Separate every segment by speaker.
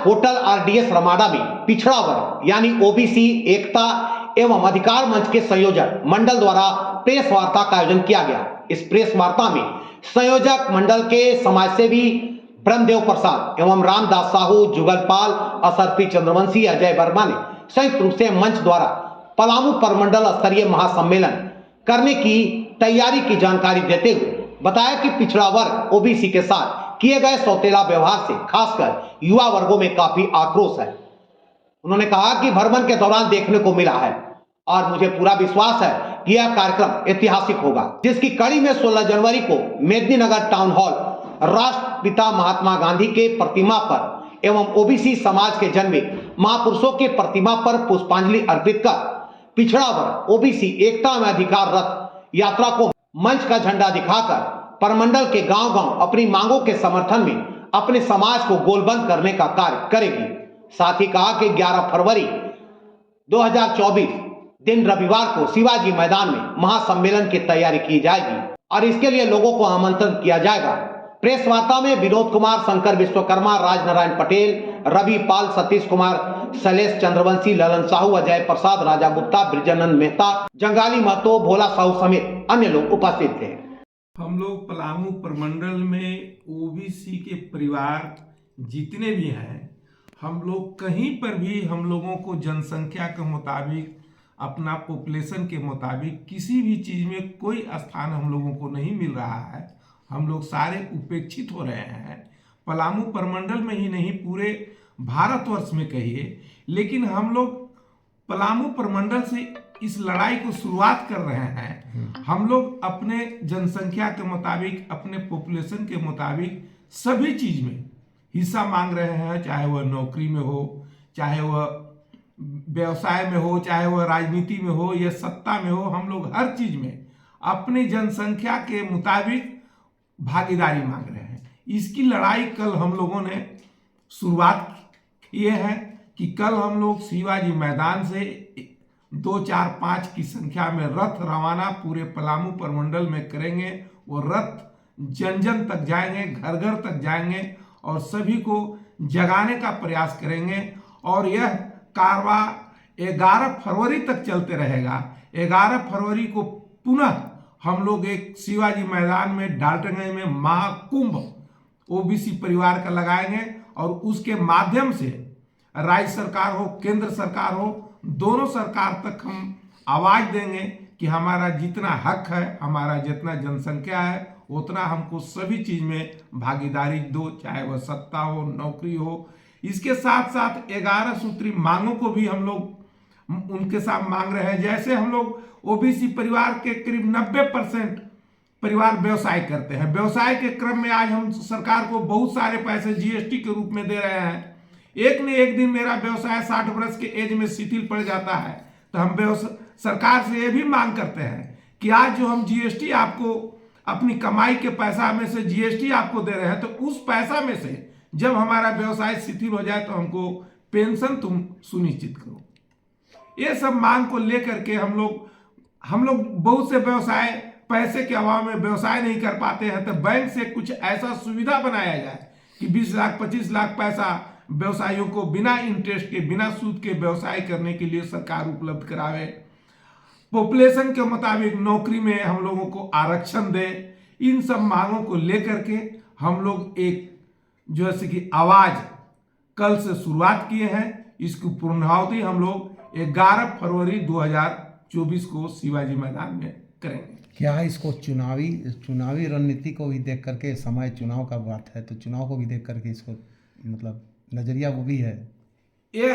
Speaker 1: Hotel RDS Ramada में पिछड़ा वर्ग यानी ओबीसी एकता एवं अधिकार मंच के संयोजक मंडल द्वारा प्रेस वार्ता का आयोजन किया गया। इस प्रेस वार्ता में संयोजक मंडल के समाजसेवी ब्रह्मदेव प्रसाद एवं रामदास साहू, जुगलपाल, असरपी चंद्रवंशी, अजय वर्मा ने संयुक्त रूप से मंच द्वारा पलामू परमंडल स्तरीय महासम्मेलन करने की तैयारी की जानकारी देते हुए बताया कि पिछड़ा वर्ग ओबीसी के साथ किए गए सौतेला व्यवहार से खासकर युवा वर्गों में काफी आक्रोश है। उन्होंने कहा कि भ्रमण के दौरान देखने को मिला है और मुझे पूरा विश्वास है कि यह कार्यक्रम ऐतिहासिक होगा, जिसकी कड़ी में 16 जनवरी को मेदिनीनगर टाउन हॉल राष्ट्रपिता महात्मा गांधी के प्रतिमा पर एवं ओबीसी समाज के जन्मे महापुरुषों के प्रतिमा पर पुष्पांजलि अर्पित कर पिछड़ा वर्ग ओबीसी एकता में अधिकार रथ यात्रा को मंच का झंडा दिखाकर परमंडल के गांव-गांव अपनी मांगों के समर्थन में अपने समाज को गोलबंद करने का कार्य करेगी। साथ ही कहा कि 11 फरवरी 2024 दिन रविवार को शिवाजी मैदान में महासम्मेलन की तैयारी की जाएगी और इसके लिए लोगों को आमंत्रित किया जाएगा। प्रेस वार्ता में विनोद कुमार, शंकर विश्वकर्मा, राजनारायण पटेल, रवि पाल, सतीश कुमार, शैलेश चंद्रवंशी, ललन साहू, अजय प्रसाद, राजा गुप्ता, ब्रिजानंद मेहता, जंगाली महतो, भोला साहू समेत अन्य लोग उपस्थित थे।
Speaker 2: हम लोग पलामू प्रमंडल में ओबीसी के परिवार जितने भी हैं, हम लोग कहीं पर भी हम लोगों को जनसंख्या के मुताबिक, अपना पॉपुलेशन के मुताबिक किसी भी चीज़ में कोई स्थान हम लोगों को नहीं मिल रहा है। हम लोग सारे उपेक्षित हो रहे हैं, पलामू प्रमंडल में ही नहीं पूरे भारतवर्ष में कहिए। लेकिन हम लोग पलामू प्रमंडल से इस लड़ाई को शुरुआत कर रहे हैं। हम लोग अपने जनसंख्या के मुताबिक, अपने पॉपुलेशन के मुताबिक सभी चीज में हिस्सा मांग रहे हैं, चाहे वह नौकरी में हो, चाहे वह व्यवसाय में हो, चाहे वह राजनीति में हो या सत्ता में हो। हम लोग हर चीज में अपनी जनसंख्या के मुताबिक भागीदारी मांग रहे हैं। इसकी लड़ाई कल हम लोगों ने शुरुआत किए हैं कि कल हम लोग शिवाजी मैदान से 2, 4, 5 की संख्या में रथ रवाना पूरे पलामू प्रमंडल में करेंगे। वो रथ जन जन तक जाएंगे, घर घर तक जाएंगे और सभी को जगाने का प्रयास करेंगे। और यह कारवा 11 फरवरी तक चलते रहेगा। 11 फरवरी को पुनः हम लोग एक शिवाजी मैदान में डाल्टनगंज में महाकुंभ ओबीसी परिवार का लगाएंगे और उसके माध्यम से राज्य सरकार हो, केंद्र सरकार हो, दोनों सरकार तक हम आवाज देंगे कि हमारा जितना हक है, हमारा जितना जनसंख्या है, उतना हमको सभी चीज में भागीदारी दो, चाहे वह सत्ता हो, नौकरी हो। इसके साथ साथ 11 सूत्री मांगों को भी हम लोग उनके साथ मांग रहे हैं। जैसे हम लोग ओबीसी परिवार के करीब 90% परिवार व्यवसाय करते हैं। व्यवसाय के क्रम में आज हम सरकार को बहुत सारे पैसे जीएसटी के रूप में दे रहे हैं। एक न एक दिन मेरा व्यवसाय 60 वर्ष के एज में शिथिल पड़ जाता है, तो हम सरकार से ये भी मांग करते हैं कि आज जो हम जीएसटी आपको अपनी कमाई के पैसा में से जीएसटी आपको दे रहे हैं, तो उस पैसा में से जब हमारा व्यवसाय शिथिल हो जाए तो हमको पेंशन तुम सुनिश्चित करो। ये सब मांग को लेकर के हम लोग बहुत से व्यवसाय पैसे के अभाव में व्यवसाय नहीं कर पाते हैं, तो बैंक से कुछ ऐसा सुविधा बनाया जाए कि 20 लाख 25 लाख पैसा व्यवसायियों को बिना इंटरेस्ट के, बिना सूद के व्यवसाय करने के लिए सरकार उपलब्ध करावे। पॉपुलेशन के मुताबिक नौकरी में हम लोगों को आरक्षण दे। इन सब मांगों को लेकर के हम लोग एक जैसे कि आवाज कल से शुरुआत किए हैं। इसकी पूर्णाहुति हम लोग 11 फरवरी 2024 को शिवाजी मैदान में करेंगे।
Speaker 3: क्या इसको चुनावी रणनीति को भी देख करके, समय चुनाव का बात है तो चुनाव को भी देख करके इसको मतलब नजरिया वो भी है?
Speaker 2: ये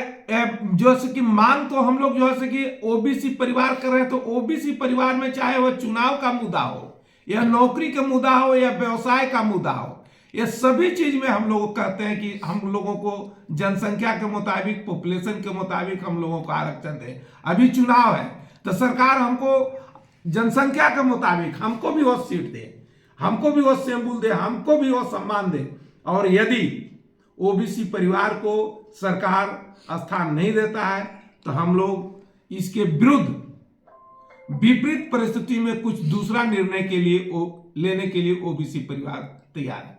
Speaker 2: जैसे कि मांग तो हम लोग जैसे कि ओबीसी परिवार कर रहे हैं, तो ओबीसी परिवार में चाहे वह चुनाव का मुद्दा हो या नौकरी का मुद्दा हो या व्यवसाय का मुद्दा हो, ये सभी चीज में हम लोग कहते हैं कि हम लोगों को जनसंख्या के मुताबिक, पॉपुलेशन के मुताबिक हम लोगों को आरक्षण दे। अभी चुनाव है तो सरकार हमको जनसंख्या के मुताबिक हमको भी वो सीट दे, हमको भी वो सिंबल दे, हमको भी वो सम्मान दे। और यदि ओबीसी परिवार को सरकार स्थान नहीं देता है तो हम लोग इसके विरुद्ध विपरीत परिस्थिति में कुछ दूसरा निर्णय के लिए लेने के लिए ओबीसी परिवार तैयार है।